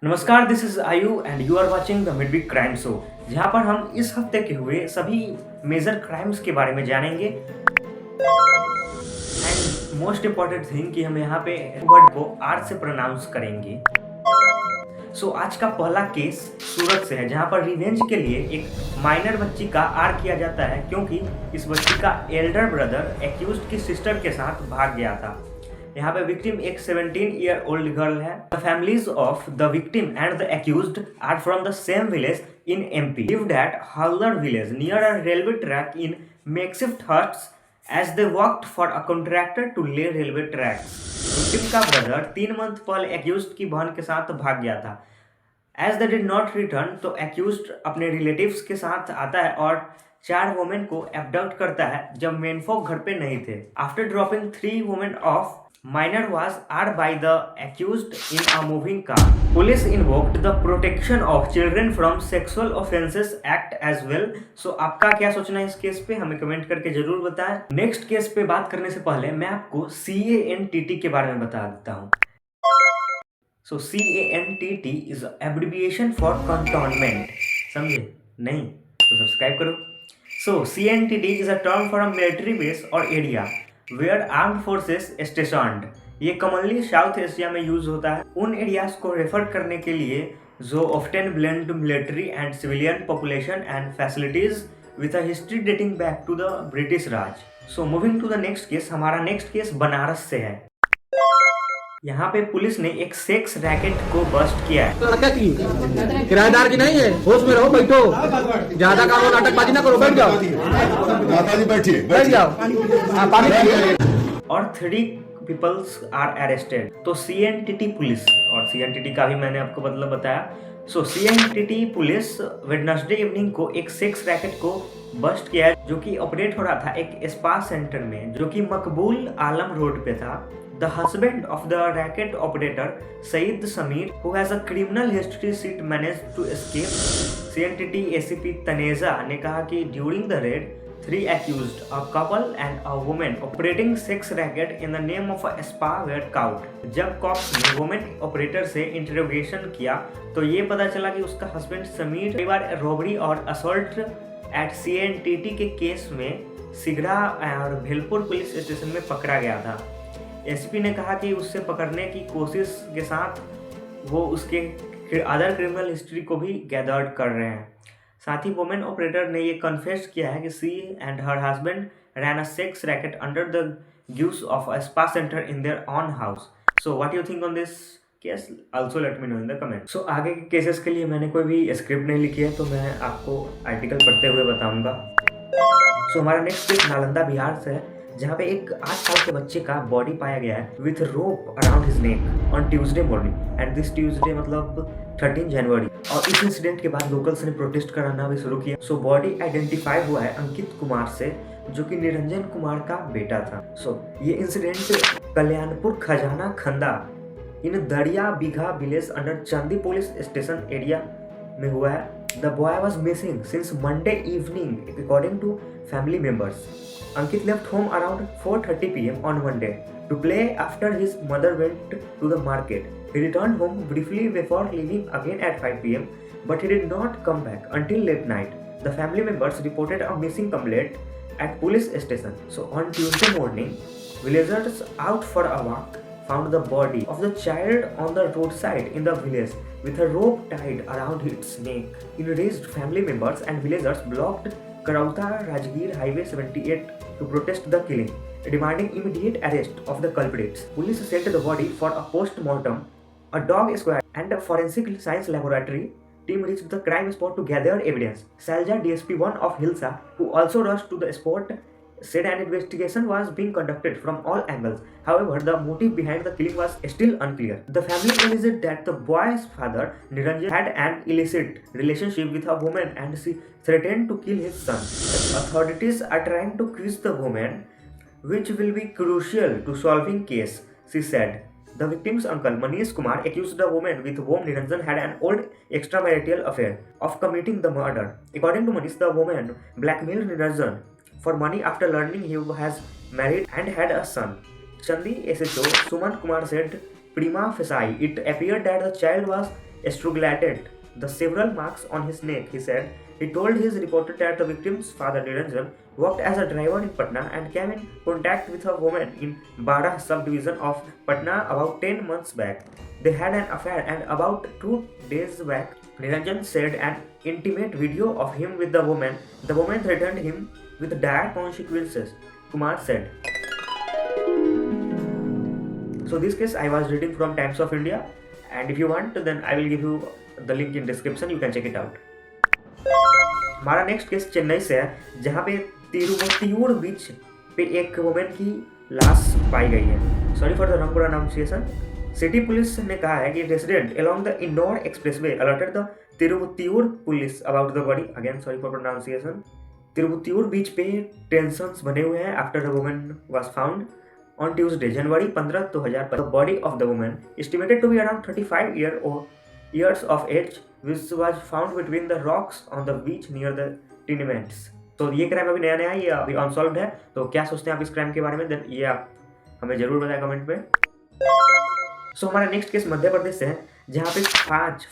नमस्कार, this is Ayu and you are watching the midweek crime show, जहां पर हम इस हफ्ते के हुए सभी मेजर क्राइम्स के बारे में जानेंगे। एंड मोस्ट इम्पॉर्टेंट थिंग कि हम यहाँ पे वर्ड को आर से प्रोनाउंस करेंगे। आज का पहला केस सूरत से है, जहाँ पर रिवेंज के लिए एक माइनर बच्ची का आर किया जाता है, क्योंकि इस बच्ची का एल्डर ब्रदर एक्यूज्ड की सिस्टर के साथ भाग गया था। यहाँ पे विक्टिम एक 17 ईयर ओल्ड गर्ल है। The families of the victim and the accused are from the same village in MP, lived at Haldar village near a railway track in makeshift huts as they worked for a contractor to lay railway tracks. Victim का brother 3 month पहले accused की बहन के साथ भाग गया था। As they did not return, तो एक्यूज्ड अपने रिलेटिव्स के साथ आता है और 4 वुमेन को एबडक्ट करता है जब मेनफोक घर पे नहीं थे। After dropping 3 women of, minor was armed by the accused in a moving car. Police invoked the Protection of Children from Sexual Offences Act as well. So आपका क्या सोचना है इस केस पे, हमें कमेंट करके जरूर बताएं। नेक्स्ट केस पे बात करने से पहले मैं आपको CANTT के बारे में बता देता हूँ। CANTT is abbreviation for cantonment. समझे? नहीं तो सब्सक्राइब करो। CANTT is a term for a military base or area where armed forces stationed. ये कॉमनली साउथ एशिया में यूज होता है उन एरियाज को रेफर करने के लिए जो often blend military and civilian population and facilities with a history dating back to the British Raj. Moving to the next case, हमारा नेक्स्ट केस बनारस से है। यहाँ पे पुलिस ने एक सेक्स रैकेट को बस्ट किया है। लड़का की किराएदार की नहीं है, होश में रहो, बैठो, ज्यादा काम नाटकबाजी ना करो, बैठ जाओ, माताजी बैठिए, बैठ जाओ, पानी। और 3 पीपल्स आर अरेस्टेड। तो CNTT पुलिस, और CNTT का भी मैंने आपको मतलब बताया। CNTT पुलिस वेडनेसडे इवनिंग को एक सेक्स रैकेट को बस्ट किया है, जो कि ऑपरेट हो रहा था एक स्पा सेंटर में, जो कि मकबूल आलम रोड पे था। The husband of the racket operator, Saeed Samir, who has a criminal history sheet, managed to escape. CNTT ACP Taneja ने कहा कि during the raid, 3 accused, a couple and a woman operating sex racket in the name of a spa were caught. जब cops ने women operator से interrogation किया तो ये पता चला कि उसका हस्बैंड समीर कई बार रॉबरी और असॉल्ट एट CNTT के केस में सिगरा और भेलपुर पुलिस स्टेशन में पकड़ा गया था। एसपी ने कहा कि उससे पकड़ने की कोशिश के साथ वो उसके अदर क्रिमिनल हिस्ट्री को भी गैदर्ड कर रहे हैं। साथ ही वुमेन ऑपरेटर ने ये कन्फेस किया है कि she and her husband ran a sex racket under the use of a spa center in their own house. What you think on this case? Also let me know in the comment. आगे के cases के लिए मैंने कोई भी script नहीं लिखी है, तो मैं आपको आर्टिकल पढ़ते हुए बताऊंगा। हमारा नेक्स्ट केस नालंदा बिहार से है, जहाँ पे एक 8 साल के बच्चे का बॉडी पाया गया है with rope around his neck on Tuesday morning, and this Tuesday मतलब 13 जनवरी। और इस इंसिडेंट के बाद लोकल्स ने प्रोटेस्ट कराना भी शुरू किया। बॉडी आइडेंटिफाई हुआ है अंकित कुमार से, जो कि निरंजन कुमार का बेटा था। ये इंसिडेंट कल्याणपुर खजाना खंदा in Dariya Bigha village under Chandi police station area में हुआ है। The boy was missing since Monday evening according to family members. Ankit left home around 4:30 p.m. on Monday to play after his mother went to the market. He returned home briefly before leaving again at 5 p.m. but he did not come back until late night. The family members reported a missing complaint at police station. On Tuesday morning, villagers out for a walk found the body of the child on the roadside in the village with a rope tied around its neck. Enraged family members and villagers blocked Karauta Rajgir Highway 78 to protest the killing, demanding immediate arrest of the culprits. Police sent the body for a post-mortem. A dog squad and a forensic science laboratory team reached the crime spot to gather evidence. Salja DSP-1 of Hilsa, who also rushed to the spot, said an investigation was being conducted from all angles. However, the motive behind the killing was still unclear. The family alleged that the boy's father, Niranjan, had an illicit relationship with a woman and she threatened to kill his son. Authorities are trying to quiz the woman, which will be crucial to solving case, she said. The victim's uncle, Manish Kumar, accused the woman with whom Niranjan had an old extramarital affair of committing the murder. According to Manish, the woman blackmailed Niranjan for money after learning he has married and had a son. Chandi SHO Suman Kumar said, prima facie, it appeared that the child was strangulated the several marks on his neck. He said he told his reporter that the victim's father Niranjan worked as a driver in Patna and came in contact with a woman in Bara subdivision of Patna about 10 months back. They had an affair, and about 2 days back, Niranjan shared an intimate video of him with the woman. The woman threatened him with dire consequences, Kumar said. So this case I was reading from Times of India, and if you want then I will give you the link in description, you can check it out. हमारा next case Chennai से है, जहाँ पे तिरुवत्तियूर beach पे एक women की लाश पाई गई है. Sorry for the wrong pronunciation. City police ने कहा है कि resident along the Indore expressway alerted the Thiruvottiyur police about the body. Again sorry for pronunciation. Thiruvottiyur beach पे टेंशंस बने हुए हैं after the women was found on Tuesday January 15, 2000. The body of the woman, estimated to be around 35 years of age, which was found between the rocks on the beach near the tenements. तो ये crime अभी नया है, ये अभी unsolved है. तो क्या सोचते हैं आप इस क्राइम के बारे में, देन ये आप हमें जरूर बताएं कमेंट में. सो हमारा नेक्स्ट केस मध्य प्रदेश से है, जहाँ पे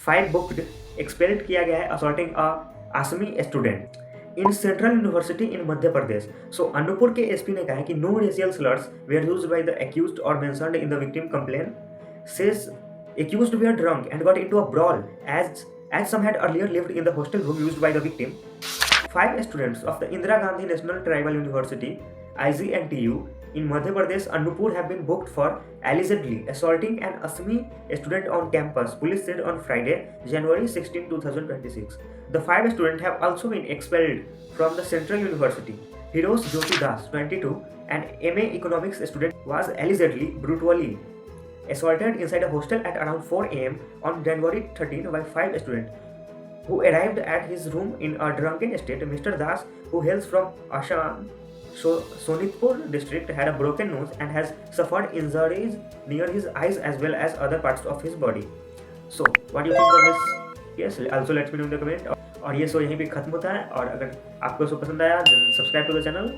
5 बुक्ड एक्सपेल्ड किया गया है assaulting a Assamese student in central university in Madhya Pradesh. So Anuppur के एसपी ने कहा है कि no racial slurs were used by the accused और mentioned in the victim complain. Says accused were drunk and got into a brawl as some had earlier lived in the hostel room used by the victim. 5 students of the Indira Gandhi National Tribal University IGNTU in Madhya Pradesh Anuppur have been booked for allegedly assaulting an Assamese student on campus, police said on Friday, January 16, 2026. The 5 students have also been expelled from the Central University. Hirosh Jyoti Das, 22, an MA Economics student, was allegedly brutally assaulted inside a hostel at around 4 a.m. on January 13 by 5 students who arrived at his room in a drunken state. Mr. Das, who hails from Assam Sonitpur district, had a broken nose and has suffered injuries near his eyes as well as other parts of his body. So, what do you think of this? Yes, also let me know in the comment. और ये show यहीं पे खत्म होता है, और अगर आपको शो पसंद आया then subscribe to the channel.